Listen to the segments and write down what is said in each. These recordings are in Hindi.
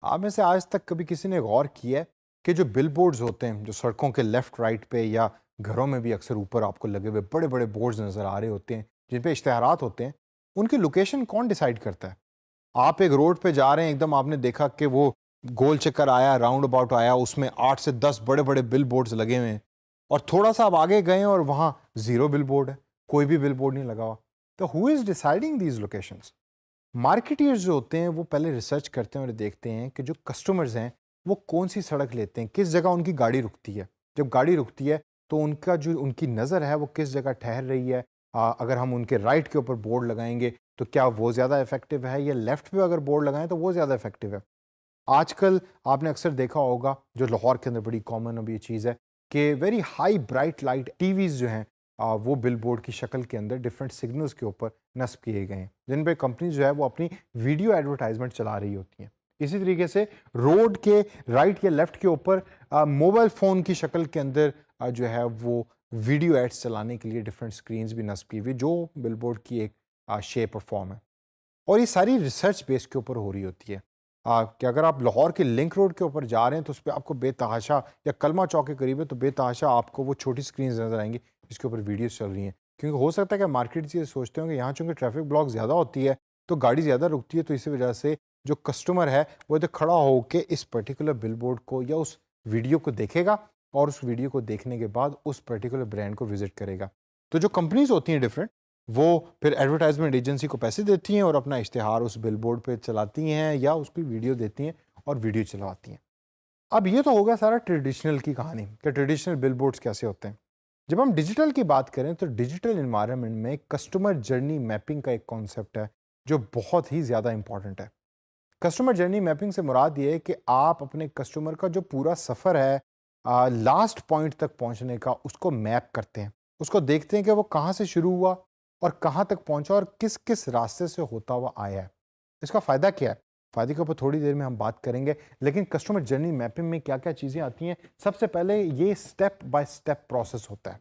आप में से आज तक कभी किसी ने गौर किया है कि जो बिलबोर्ड्स होते हैं, जो सड़कों के लेफ्ट राइट पे या घरों में भी अक्सर ऊपर आपको लगे हुए बड़े बड़े बोर्ड्स नज़र आ रहे होते हैं, जिन पे इश्तिहारात होते हैं, उनकी लोकेशन कौन डिसाइड करता है? आप एक रोड पे जा रहे हैं, एकदम आपने देखा कि वो गोल चक्कर आया, राउंड अबाउट आया, उसमें 8 से 10 बड़े बड़े बिल बोर्ड्स लगे हुए हैं, और थोड़ा सा आप आगे गए और वहाँ ज़ीरो बिल बोर्ड है, कोई भी बिल बोर्ड नहीं लगा हुआ। तो who is deciding these locations? Marketeers जो होते हैं वो पहले रिसर्च करते हैं और देखते हैं कि जो कस्टमर्स हैं वो कौन सी सड़क लेते हैं, किस जगह उनकी गाड़ी रुकती है। जब गाड़ी रुकती है तो उनका जो उनकी नज़र है वो किस जगह ठहर रही है। अगर हम उनके राइट के ऊपर बोर्ड लगाएंगे तो क्या वो ज़्यादा इफेक्टिव है, या लेफ्ट पे अगर बोर्ड लगाएं तो वो ज़्यादा इफेक्टिव है। आजकल आपने अक्सर देखा होगा, जो लाहौर के अंदर बड़ी कॉमन अब ये चीज़ है कि very high bright light TVs जो हैं वो बिलबोर्ड की शक्ल के अंदर डिफरेंट सिग्नल्स के ऊपर नस्ब किए गए हैं, जिन पे कंपनी जो है वो अपनी वीडियो एडवर्टाइजमेंट चला रही होती हैं। इसी तरीके से रोड के राइट या लेफ्ट के ऊपर मोबाइल फ़ोन की शक्ल के अंदर जो है वो वीडियो एड्स चलाने के लिए डिफरेंट स्क्रीन्स भी नस्ब की हुई, जो बिलबोर्ड की एक शेप और फॉर्म है। और ये सारी रिसर्च बेस के ऊपर हो रही होती है। कि अगर आप लाहौर के लिंक रोड के ऊपर जा रहे हैं तो उस पे आपको बेतहाशा, या कलमा चौक के करीब है तो बेतहाशा आपको वो छोटी स्क्रीन नज़र आएंगी जिसके ऊपर वीडियोस चल रही हैं। क्योंकि हो सकता है कि मार्केट ये सोचते हो कि यहाँ चूँकि ट्रैफिक ब्लॉक ज़्यादा होती है तो गाड़ी ज़्यादा रुकती है, तो इसी वजह से जो कस्टमर है वो इधर खड़ा होकर इस पर्टिकुलर बिलबोर्ड को या उस वीडियो को देखेगा, और उस वीडियो को देखने के बाद उस पर्टिकुलर ब्रांड को विजिट करेगा। तो जो कंपनीज होती हैं डिफरेंट, वो फिर एडवर्टाइजमेंट एजेंसी को पैसे देती हैं और अपना इश्तिहार उस बिलबोर्ड पे चलाती हैं या उसकी वीडियो देती हैं और वीडियो चलवाती हैं। अब ये तो होगा सारा ट्रेडिशनल की कहानी कि ट्रेडिशनल बिलबोर्ड्स कैसे होते हैं। जब हम डिजिटल की बात करें तो डिजिटल इन्वायरमेंट में कस्टमर जर्नी मैपिंग का एक कॉन्सेप्ट है जो बहुत ही ज़्यादा इंपॉर्टेंट है। कस्टमर जर्नी मैपिंग से मुराद ये है कि आप अपने कस्टमर का जो पूरा सफ़र है लास्ट पॉइंट तक पहुंचने का, उसको मैप करते हैं। उसको देखते हैं कि वो कहाँ से शुरू हुआ और कहाँ तक पहुंचा और किस किस रास्ते से होता हुआ आया है। इसका फ़ायदा क्या है? फ़ायदे के ऊपर थोड़ी देर में हम बात करेंगे, लेकिन कस्टमर जर्नी मैपिंग में क्या क्या चीज़ें आती हैं। सबसे पहले ये स्टेप बाय स्टेप प्रोसेस होता है।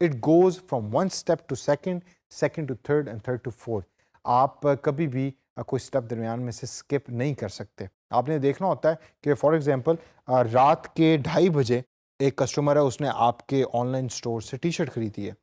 It goes from one step to second, second to third and third to fourth. आप कभी भी कोई स्टेप दरमियान में से स्किप नहीं कर सकते। आपने देखना होता है कि फॉर एग्जांपल रात के 2:30 बजे एक कस्टमर है, उसने आपके ऑनलाइन स्टोर से टी शर्ट खरीदी है।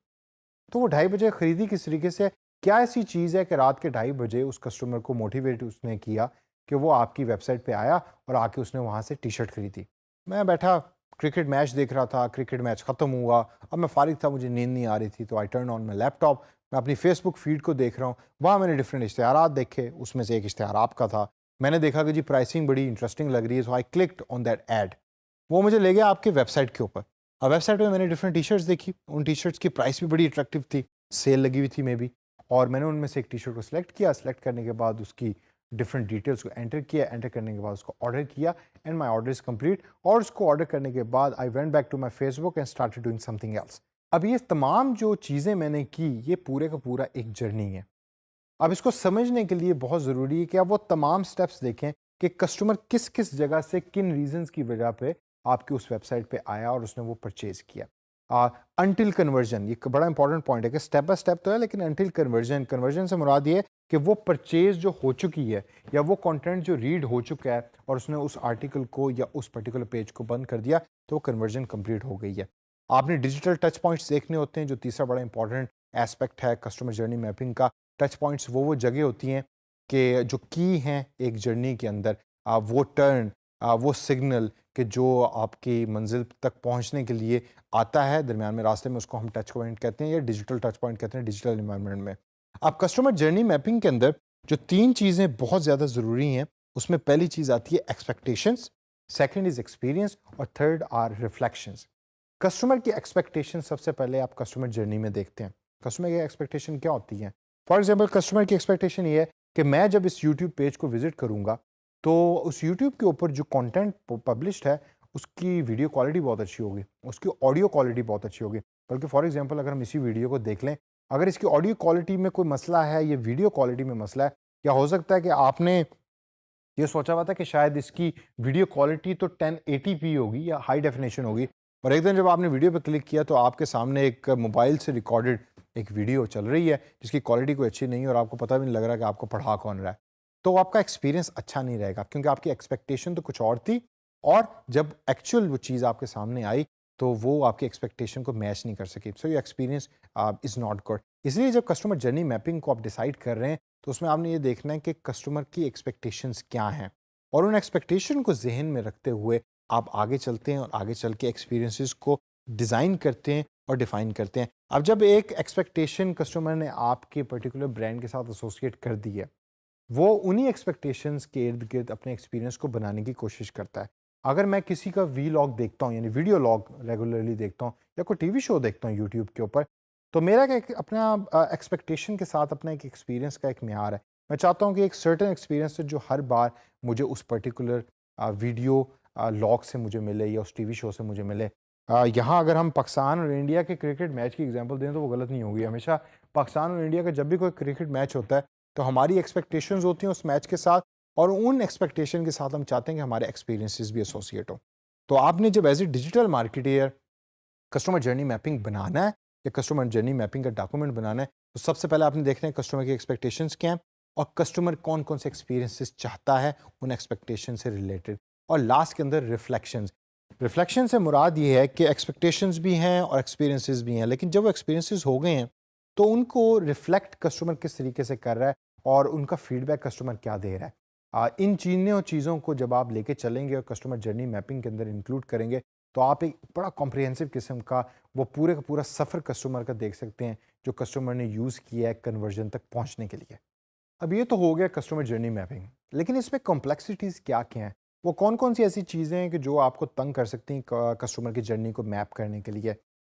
तो वो 2:30 बजे खरीदी किस तरीके से? क्या ऐसी चीज़ है कि रात के 2:30 बजे उस कस्टमर को मोटिवेट उसने किया कि वो आपकी वेबसाइट पे आया और आके उसने वहाँ से टी शर्ट खरीदी। मैं बैठा क्रिकेट मैच देख रहा था, क्रिकेट मैच ख़त्म हुआ, अब मैं फ़ारिग था, मुझे नींद नहीं आ रही थी, तो I turn on my laptop. मैं अपनी फेसबुक फीड को देख रहा हूँ, वहाँ मैंने डिफरेंट इश्तिहारात देखे, उसमें से एक इश्तिहार आपका था। मैंने देखा कि जी प्राइसिंग बड़ी इंटरेस्टिंग लग रही है, सो आई क्लिक्ड ऑन दैट एड। वो मुझे ले गया आपकी वेबसाइट के ऊपर। अब वेबसाइट पे मैंने डिफरेंट टी शर्ट्स देखी, उन टी शर्ट्स की प्राइस भी बड़ी अट्रैक्टिव थी, सेल लगी हुई थी मे बी, और मैंने उनमें से एक टी शर्ट को सिलेक्ट किया। सिलेक्ट करने के बाद उसकी डिफरेंट डिटेल्स को एंटर किया, एंटर करने के बाद उसको ऑर्डर किया, and my order is complete. और उसको ऑर्डर करने के बाद I went back to my Facebook and started doing something else. अब ये तमाम जो चीज़ें मैंने की, ये पूरे का पूरा एक जर्नी है। अब इसको समझने के लिए बहुत ज़रूरी है कि आप वो तमाम स्टेप्स देखें कि कस्टमर किस किस जगह से, किन रीजंस की वजह पे आपकी उस वेबसाइट पे आया और उसने वो परचेज किया। अनटिल कन्वर्जन, ये एक बड़ा इंपॉर्टेंट पॉइंट है कि स्टेप बाय स्टेप तो है, लेकिन अनटिल कन्वर्जन, कन्वर्जन से मुराद ये है कि वो परचेज जो हो चुकी है या वो कंटेंट जो रीड हो चुका है और उसने उस आर्टिकल को या उस पर्टिकुलर पेज को बंद कर दिया, तो वो कन्वर्जन कंप्लीट हो गई है। आपने डिजिटल टच पॉइंट्स देखने होते हैं, जो तीसरा बड़ा इंपॉर्टेंट एस्पेक्ट है कस्टमर जर्नी मैपिंग का। टच पॉइंट्स वो जगह होती हैं कि जो की हैं एक जर्नी के अंदर, वो टर्न, वो सिग्नल कि जो आपकी मंजिल तक पहुंचने के लिए आता है दरमियान में रास्ते में, उसको हम टच पॉइंट कहते हैं या डिजिटल टच पॉइंट कहते हैं डिजिटल इन्वायरमेंट में। अब कस्टमर जर्नी मैपिंग के अंदर जो तीन चीज़ें बहुत ज़्यादा ज़रूरी हैं, उसमें पहली चीज़ आती है एक्सपेक्टेशंस, सेकंड इज़ एक्सपीरियंस, और थर्ड आर रिफ्लेक्शंस। कस्टमर की एक्सपेक्टेशन सबसे पहले आप कस्टमर जर्नी में देखते हैं। कस्टमर की एक्सपेक्टेशन क्या होती है? फॉर एग्जांपल कस्टमर की एक्सपेक्टेशन ये है कि मैं जब इस यूट्यूब पेज को विजिट करूंगा तो उस यूट्यूब के ऊपर जो कंटेंट पब्लिश्ड है उसकी वीडियो क्वालिटी बहुत अच्छी होगी, उसकी ऑडियो क्वालिटी बहुत अच्छी होगी। बल्कि फॉर एग्जांपल अगर हम इसी वीडियो को देख लें, अगर इसकी ऑडियो क्वालिटी में कोई मसला है, ये वीडियो क्वालिटी में मसला है, या हो सकता है कि आपने ये सोचा हुआ था कि शायद इसकी वीडियो क्वालिटी तो 1080p होगी या हाई डेफिनेशन होगी, और एक दिन जब आपने वीडियो पर क्लिक किया तो आपके सामने एक मोबाइल से रिकॉर्डेड एक वीडियो चल रही है जिसकी क्वालिटी कोई अच्छी नहीं है और आपको पता भी नहीं लग रहा कि आपको पढ़ा कौन रहा है। तो आपका एक्सपीरियंस अच्छा नहीं रहेगा, क्योंकि आपकी एक्सपेक्टेशन तो कुछ और थी और जब एक्चुअल वो चीज़ आपके सामने आई तो वो आपकी एक्सपेक्टेशन को मैच नहीं कर सकी। So your experience is not good. इसलिए जब कस्टमर जर्नी मैपिंग को आप डिसाइड कर रहे हैं तो उसमें आपने ये देखना है कि कस्टमर की एक्सपेक्टेशंस क्या हैं, और उन एक्सपेक्टेशन को जहन में रखते हुए आप आगे चलते हैं और आगे चल के एक्सपीरियंसेस को डिज़ाइन करते हैं और डिफ़ाइन करते हैं। अब जब एक एक्सपेक्टेशन कस्टमर ने आपके पर्टिकुलर ब्रांड के साथ एसोसिएट कर दी है, वो उन्हीं एक्सपेक्टेशंस के इर्द-गिर्द अपने एक्सपीरियंस को बनाने की कोशिश करता है। अगर मैं किसी का वीलॉग देखता हूँ, यानी वीडियो लॉग रेगुलरली देखता हूँ या कोई टीवी शो देखता हूँ यूट्यूब के ऊपर, तो मेरा क्या एक अपना एक्सपेक्टेशन के साथ अपना एक एक्सपीरियंस का एक म्यार है। मैं चाहता हूँ कि एक सर्टेन एक्सपीरियंस है जो हर बार मुझे उस पर्टिकुलर वीडियो लॉग से मुझे मिले या उस टीवी शो से मुझे मिले। यहाँ अगर हम पाकिस्तान और इंडिया के क्रिकेट मैच की एग्जांपल दें तो वो गलत नहीं होगी। हमेशा पाकिस्तान और इंडिया का जब भी कोई क्रिकेट मैच होता है तो हमारी एक्सपेक्टेशंस होती हैं उस मैच के साथ, और उन एक्सपेक्टेशन के साथ हम चाहते हैं कि हमारे एक्सपीरियंसेस भी एसोसिएट हो। तो आपने जब as a digital marketer customer journey mapping बनाना है या कस्टमर जर्नी मैपिंग का डॉक्यूमेंट बनाना है, तो सबसे पहले आपने देखना है कस्टमर की एक्सपेक्टेशंस क्या हैं और कस्टमर कौन कौन से एक्सपीरियंसेस चाहता है उन एक्सपेक्टेशन से रिलेटेड। और लास्ट के अंदर रिफ्लेक्शंस। रिफ्लेक्शन से मुराद ये है कि एक्सपेक्टेशंस भी हैं और एक्सपीरियंसेस भी हैं, लेकिन जब वो एक्सपीरियंसेस हो गए हैं तो उनको रिफ्लेक्ट कस्टमर किस तरीके से कर रहा है और उनका फीडबैक कस्टमर क्या दे रहा है। इन तीनों चीज़ों को जब आप लेके चलेंगे और कस्टमर जर्नी मैपिंग के अंदर इंक्लूड करेंगे तो आप एक बड़ा कॉम्प्रिहेंसिव किस्म का वो पूरे का पूरा सफ़र कस्टमर का देख सकते हैं जो कस्टमर ने यूज़ किया है कन्वर्जन तक पहुंचने के लिए। अब ये तो हो गया कस्टमर जर्नी मैपिंग, लेकिन इसमें कॉम्प्लेक्सिटीज़ क्या क्या हैं? वो कौन-कौन सी ऐसी चीज़ें हैं कि जो आपको तंग कर सकती हैं कस्टमर की जर्नी को मैप करने के लिए?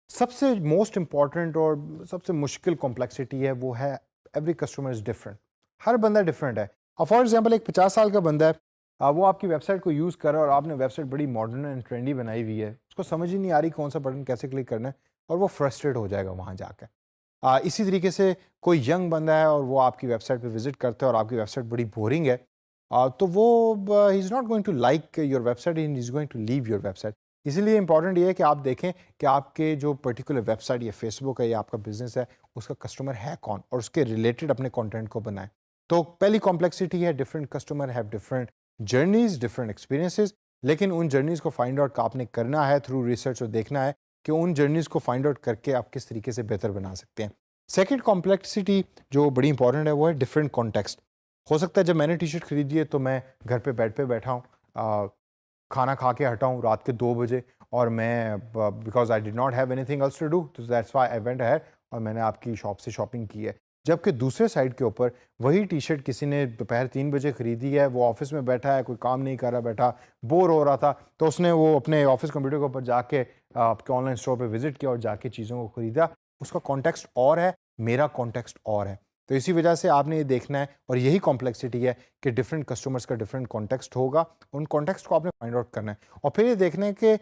सबसे मोस्ट इम्पॉर्टेंट और सबसे मुश्किल कॉम्प्लेक्सिटी है वो है एवरी कस्टमर इज़ डिफरेंट। हर बंदा डिफरेंट है। अब फॉर एग्जांपल एक 50 साल का बंदा है, वो आपकी वेबसाइट को यूज़ कर रहा है और आपने वेबसाइट बड़ी मॉडर्न एंड ट्रेंडी बनाई हुई है। उसको समझ ही नहीं आ रही कौन सा बटन कैसे क्लिक करना है और वो फ्रस्ट्रेट हो जाएगा वहाँ जाकर। इसी तरीके से कोई यंग बंदा है और वो आपकी वेबसाइट पे विज़िट करता है और आपकी वेबसाइट बड़ी बोरिंग है, तो वो he is not going to like your website and he is going to leave your website. इसीलिए इंपॉर्टेंट ये है कि आप देखें कि आपके जो पर्टिकुलर वेबसाइट या फेसबुक है या आपका बिजनेस है उसका कस्टमर है कौन और उसके रिलेटेड अपने कंटेंट को बनाएं। तो पहली कॉम्प्लेक्सिटी है different customer have different journeys, different experiences, लेकिन उन जर्नीज़ को फाइंड आउट आपने करना है थ्रू रिसर्च और देखना है कि उन जर्नीज़ को फाइंड आउट करके आप किस तरीके से बेहतर बना सकते हैं। सेकेंड कॉम्प्लेक्सिटी जो बड़ी इंपॉर्टेंट है वो है डिफरेंट कॉन्टेक्स्ट। हो सकता है जब मैंने टी शर्ट खरीदी है तो मैं घर पे बेड पे बैठा हूँ, खाना खा के हटा हूँ रात के 2 बजे और मैं because I did not have anything else to do, तो that's why I went ahead और मैंने आपकी शॉप से शॉपिंग की है। जबकि दूसरे साइड के ऊपर वही टी शर्ट किसी ने दोपहर 3 बजे खरीदी है, वो ऑफिस में बैठा है, कोई काम नहीं कर रहा, बैठा बोर हो रहा था, तो उसने वो अपने ऑफिस कंप्यूटर के ऊपर जाके आपके ऑनलाइन स्टोर पे विजिट किया और जाके चीज़ों को खरीदा। उसका कॉन्टेक्स्ट और है, मेरा कॉन्टेक्स्ट और है। तो इसी वजह से आपने ये देखना है और यही कॉम्प्लेक्सिटी है कि डिफरेंट कस्टमर्स का डिफरेंट कॉन्टेक्स्ट होगा, उन कॉन्टेक्स्ट को आपने फाइंड आउट करना है और फिर ये देखना है कि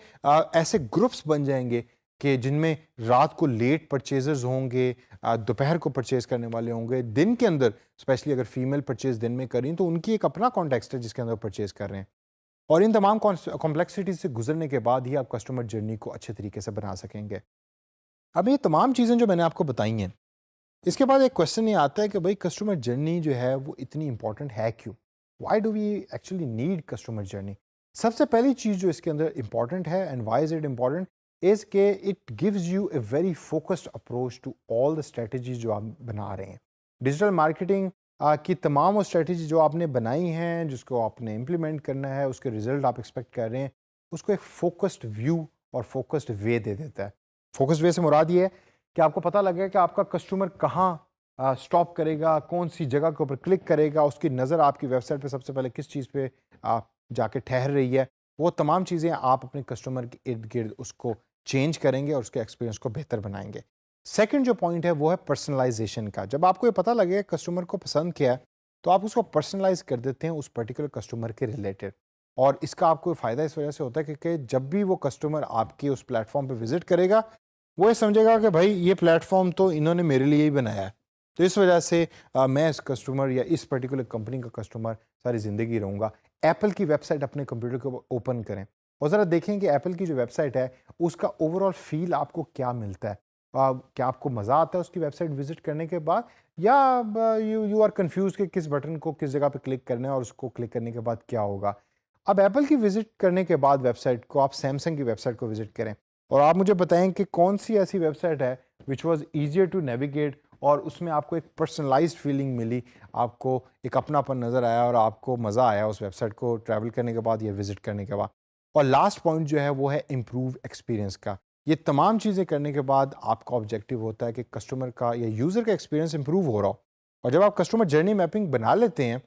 ऐसे ग्रुप्स बन जाएंगे कि जिनमें रात को लेट परचेजर्स होंगे, दोपहर को परचेज करने वाले होंगे, दिन के अंदर स्पेशली अगर फीमेल परचेज दिन में करें तो उनकी एक अपना कॉन्टेक्स्ट है जिसके अंदर परचेज कर रहे हैं। और इन तमाम कॉम्प्लेक्सिटीज से गुजरने के बाद ही आप कस्टमर जर्नी को अच्छे तरीके से बना सकेंगे। अब ये तमाम चीज़ें जो मैंने आपको बताई हैं, इसके बाद एक क्वेश्चन ये आता है कि भाई कस्टमर जर्नी जो है वो इतनी इंपॉर्टेंट है क्यों? Why do we actually need customer journey? सबसे पहली चीज़ जो इसके अंदर इंपॉर्टेंट है and why is it important is के it gives you a very focused approach to all the strategies जो आप बना रहे हैं। डिजिटल मार्केटिंग की तमाम वो स्ट्रेटजी जो आपने बनाई हैं, जिसको आपने इम्प्लीमेंट करना है, उसके रिजल्ट आप एक्सपेक्ट कर रहे हैं, उसको एक फोकस्ड व्यू और फोकस्ड वे दे देता है। फोकस्ड वे से मुराद ये है कि आपको पता लगेगा कि आपका कस्टमर कहाँ स्टॉप करेगा, कौन सी जगह के ऊपर क्लिक करेगा, उसकी नज़र आपकी वेबसाइट पे सबसे पहले किस चीज़ पे जाके ठहर रही है। वो तमाम चीज़ें आप अपने कस्टमर के इर्द गिर्द उसको चेंज करेंगे और उसके एक्सपीरियंस को बेहतर बनाएंगे। सेकंड जो पॉइंट है वो है पर्सनलाइजेशन का। जब आपको ये पता लगे कस्टमर को पसंद क्या है तो आप उसको पर्सनलाइज कर देते हैं उस पर्टिकुलर कस्टमर के रिलेटेड, और इसका आपको फ़ायदा इस वजह से होता है कि जब भी वो कस्टमर आपके उस प्लेटफॉर्म पे विजिट करेगा वो ये समझेगा कि भाई ये प्लेटफॉर्म तो इन्होंने मेरे लिए ही बनाया है, तो इस वजह से मैं इस कस्टमर या इस पर्टिकुलर कंपनी का कस्टमर सारी ज़िंदगी रहूँगा। एप्पल की वेबसाइट अपने कंप्यूटर को ओपन करें और ज़रा देखें कि एप्पल की जो वेबसाइट है उसका ओवरऑल फील आपको क्या मिलता है। क्या आपको मज़ा आता है उसकी वेबसाइट विजिट करने के बाद, या यू यू आर कंफ्यूज कि किस बटन को किस जगह पे क्लिक करना है और उसको क्लिक करने के बाद क्या होगा। अब एप्पल की विजिट करने के बाद वेबसाइट को आप सैमसंग की वेबसाइट को विजिट करें और आप मुझे बताएं कि कौन सी ऐसी वेबसाइट है which was easier to navigate और उसमें आपको एक पर्सनलाइज्ड फीलिंग मिली, आपको एक अपनापन नज़र आया और आपको मज़ा आया उस वेबसाइट को ट्रैवल करने के बाद या विजिट करने के बाद। और लास्ट पॉइंट जो है वो है इम्प्रूव एक्सपीरियंस का। ये तमाम चीज़ें करने के बाद आपका ऑब्जेक्टिव होता है कि कस्टमर का या यूज़र का एक्सपीरियंस इंप्रूव हो रहा हो। और जब आप कस्टमर जर्नी मैपिंग बना लेते हैं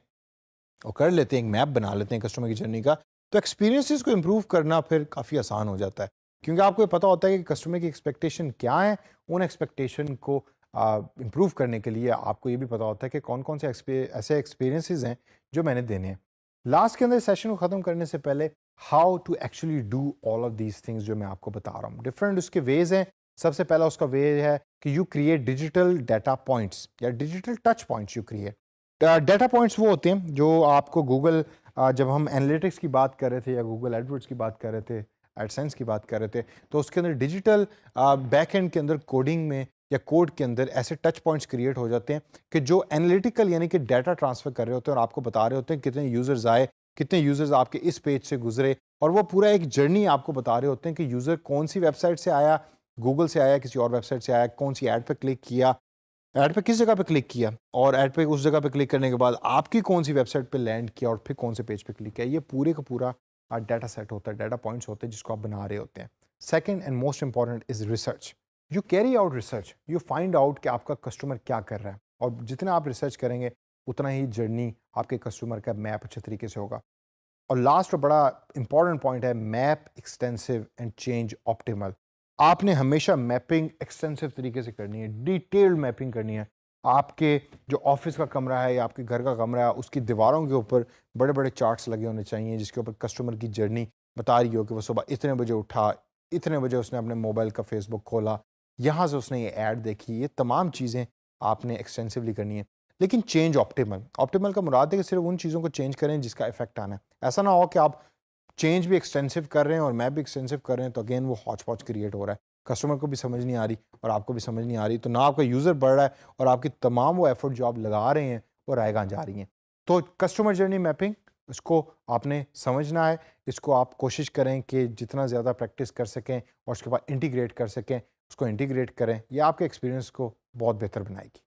और कर लेते हैं, एक मैप बना लेते हैं कस्टमर की जर्नी का, तो एक्सपीरियंसेस को इंप्रूव करना फिर काफ़ी आसान हो जाता है, क्योंकि आपको ये पता होता है कि कस्टमर की एक्सपेक्टेशन क्या है। उन एक्सपेक्टेशन को इंप्रूव करने के लिए आपको ये भी पता होता है कि कौन कौन से ऐसे एक्सपीरियंसेस हैं जो मैंने देने हैं। लास्ट के अंदर सेशन को ख़त्म करने से पहले how to actually do all of these things जो मैं आपको बता रहा हूँ, डिफरेंट उसके वेज हैं। सबसे पहला उसका वे है कि you create digital data points या digital touch points you create. Data points वो होते हैं जो आपको गूगल, जब हम एनालिटिक्स की बात कर रहे थे या गूगल एडवर्ड्स की बात कर रहे थे, एडसेंस की बात कर रहे थे, तो उसके अंदर डिजिटल बैक एंड के अंदर कोडिंग में या कोड के अंदर ऐसे टच पॉइंट्स क्रिएट हो जाते हैं कि जो एनालिटिकल यानी कि डाटा ट्रांसफ़र कर रहे होते हैं और आपको बता रहे होते हैं कितने यूज़र्स आए, कितने यूज़र्स आपके इस पेज से गुजरे, और वो पूरा एक जर्नी आपको बता रहे होते हैं कि यूज़र कौन सी वेबसाइट से आया, गूगल से आया, किसी और वेबसाइट से आया, कौन सी ऐड पे क्लिक किया, ऐड पे किस जगह पे क्लिक किया, और ऐड पे उस जगह पे क्लिक करने के बाद आपकी कौन सी वेबसाइट पे लैंड किया और फिर कौन से पेज पे क्लिक किया। ये पूरे का पूरा डाटा सेट होता है, डाटा पॉइंट्स होते हैं जिसको आप बना रहे होते हैं। Second and most important is research. You carry out research, you find out कि आपका कस्टमर क्या कर रहा है, और जितना आप रिसर्च करेंगे उतना ही जर्नी आपके कस्टमर का मैप अच्छे तरीके से होगा। और लास्ट और बड़ा इंपॉर्टेंट पॉइंट है map extensive and change optimal. आपने हमेशा मैपिंग एक्सटेंसिव तरीके से करनी है, डिटेल्ड मैपिंग करनी है। आपके जो ऑफिस का कमरा है या आपके घर का कमरा है उसकी दीवारों के ऊपर बड़े बड़े चार्ट्स लगे होने चाहिए जिसके ऊपर कस्टमर की जर्नी बता रही हो कि वो सुबह इतने बजे उठा, इतने बजे उसने अपने मोबाइल का फेसबुक खोला, यहाँ से उसने ये ऐड देखी। ये तमाम चीज़ें आपने एक्सटेंसिवली करनी है। लेकिन चेंज ऑप्टिमल, ऑप्टिमल का मुराद है कि सिर्फ उन चीज़ों को चेंज करें जिसका इफेक्ट आना है। ऐसा ना हो कि आप चेंज भी एक्सटेंसिव कर रहे हैं और मैप भी एक्सटेंसिव कर रहे हैं, तो अगेन वो हॉच पॉच क्रिएट हो रहा है, कस्टमर को भी समझ नहीं आ रही और आपको भी समझ नहीं आ रही, तो ना आपका यूज़र बढ़ रहा है और आपकी तमाम वो एफर्ट जो आप लगा रहे हैं वो रायगां जा रही हैं। तो कस्टमर जर्नी मैपिंग, इसको आपने समझना है, इसको आप कोशिश करें कि जितना ज़्यादा प्रैक्टिस कर सकें और उसके बाद इंटीग्रेट कर सकें, उसको इंटीग्रेट करें। ये आपके एक्सपीरियंस को बहुत बेहतर बनाएगी।